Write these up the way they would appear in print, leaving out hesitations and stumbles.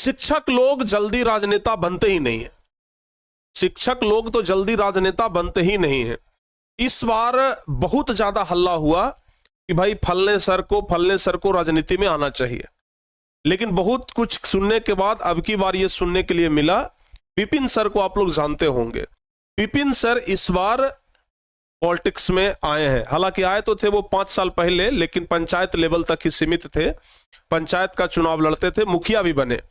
शिक्षक लोग जल्दी राजनेता बनते ही नहीं है। शिक्षक लोग तो जल्दी राजनेता बनते ही नहीं है। इस बार बहुत ज्यादा हल्ला हुआ कि भाई फलने सर को राजनीति में आना चाहिए, लेकिन बहुत कुछ सुनने के बाद अब की बार ये सुनने के लिए मिला, विपिन सर को आप लोग जानते होंगे। विपिन सर इस बार पॉलिटिक्स में आए हैं। हालांकि आए तो थे वो 5 साल पहले, लेकिन पंचायत लेवल तक ही सीमित थे। पंचायत का चुनाव लड़ते थे, मुखिया भी बने,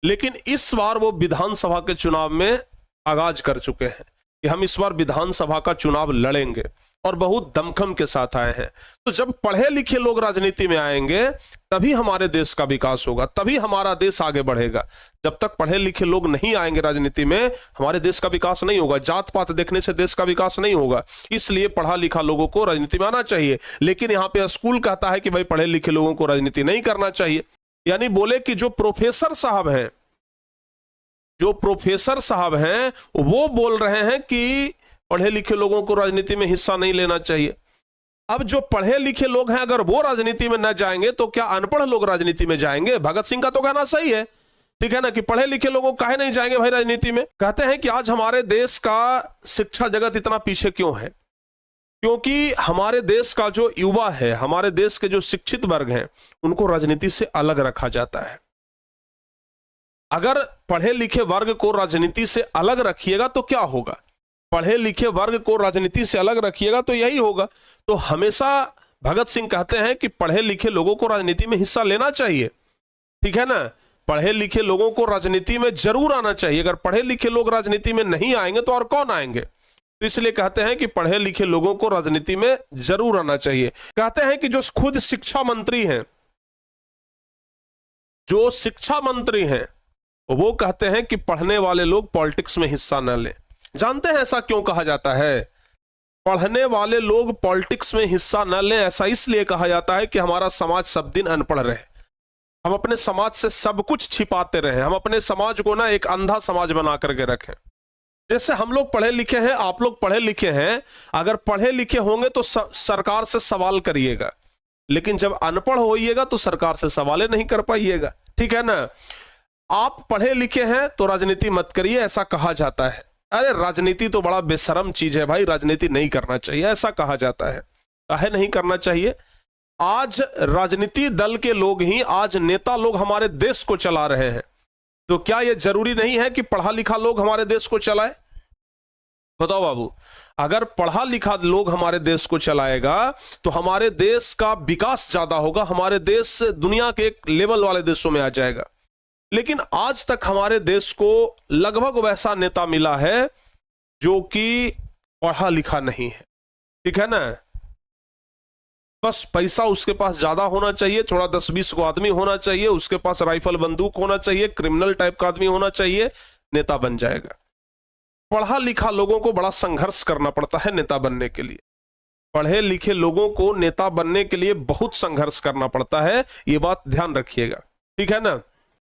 लेकिन इस बार वो विधानसभा के चुनाव में आगाज कर चुके हैं कि हम इस बार विधानसभा का चुनाव लड़ेंगे, और बहुत दमखम के साथ आए हैं। तो जब पढ़े लिखे लोग राजनीति में आएंगे तभी हमारे देश का विकास होगा, तभी हमारा देश आगे बढ़ेगा। जब तक पढ़े लिखे लोग नहीं आएंगे राजनीति में, हमारे देश का विकास नहीं होगा। जात पात देखने से देश का विकास नहीं होगा। इसलिए पढ़ा लिखा लोगों को राजनीति में आना चाहिए। लेकिन यहाँ पे स्कूल कहता है कि भाई पढ़े लिखे लोगों को राजनीति नहीं करना चाहिए। यानी बोले कि जो प्रोफेसर साहब हैं वो बोल रहे हैं कि पढ़े लिखे लोगों को राजनीति में हिस्सा नहीं लेना चाहिए। अब जो पढ़े लिखे लोग हैं अगर वो राजनीति में न जाएंगे तो क्या अनपढ़ लोग राजनीति में जाएंगे? भगत सिंह का तो कहना सही है, ठीक है ना, कि पढ़े लिखे लोगों काहे नहीं जाएंगे भाई राजनीति में। कहते हैं कि आज हमारे देश का शिक्षा जगत इतना पीछे क्यों है? क्योंकि हमारे देश का जो युवा है, हमारे देश के जो शिक्षित वर्ग हैं, उनको राजनीति से अलग रखा जाता है। अगर पढ़े लिखे वर्ग को राजनीति से अलग रखिएगा तो क्या होगा? पढ़े लिखे वर्ग को राजनीति से अलग रखिएगा तो यही होगा। तो हमेशा भगत सिंह कहते हैं कि पढ़े लिखे लोगों को राजनीति में हिस्सा लेना चाहिए, ठीक है ना। पढ़े लिखे लोगों को राजनीति में जरूर आना चाहिए। अगर पढ़े लिखे लोग राजनीति में नहीं आएंगे तो और कौन आएंगे? तो इसलिए कहते हैं कि पढ़े लिखे लोगों को राजनीति में जरूर आना चाहिए। कहते हैं कि जो खुद शिक्षा मंत्री हैं वो कहते हैं कि पढ़ने वाले लोग पॉलिटिक्स में हिस्सा न लें। जानते हैं ऐसा क्यों कहा जाता है? पढ़ने वाले लोग पॉलिटिक्स में हिस्सा न लें ऐसा इसलिए कहा जाता है कि हमारा समाज सब दिन अनपढ़ रहे। हम अपने समाज से सब कुछ छिपाते रहे, हम अपने समाज को ना एक अंधा समाज बना करके रखें। जैसे हम लोग पढ़े लिखे हैं, आप लोग पढ़े लिखे हैं, अगर पढ़े लिखे होंगे तो सरकार से सवाल करिएगा, लेकिन जब अनपढ़ होइएगा तो सरकार से सवाल नहीं कर पाइएगा, ठीक है ना। आप पढ़े लिखे हैं तो राजनीति मत करिए ऐसा कहा जाता है। अरे राजनीति तो बड़ा बेशरम चीज है भाई, राजनीति नहीं करना चाहिए ऐसा कहा जाता है। काहे नहीं करना चाहिए? आज राजनीति दल के लोग ही, आज नेता लोग हमारे देश को चला रहे हैं। तो क्या यह जरूरी नहीं है कि पढ़ा लिखा लोग हमारे देश को चलाए? बताओ बाबू, अगर पढ़ा लिखा लोग हमारे देश को चलाएगा तो हमारे देश का विकास ज्यादा होगा, हमारे देश दुनिया के एक लेवल वाले देशों में आ जाएगा। लेकिन आज तक हमारे देश को लगभग वैसा नेता मिला है जो कि पढ़ा लिखा नहीं है, ठीक है ना। बस पैसा उसके पास ज्यादा होना चाहिए, थोड़ा 10-20 को आदमी होना चाहिए, उसके पास राइफल बंदूक होना चाहिए, क्रिमिनल टाइप का आदमी होना चाहिए, नेता बन जाएगा। पढ़ा लिखा लोगों को बड़ा संघर्ष करना पड़ता है नेता बनने के लिए। पढ़े लिखे लोगों को नेता बनने के लिए बहुत संघर्ष करना पड़ता है, ये बात ध्यान रखिएगा, ठीक है ना।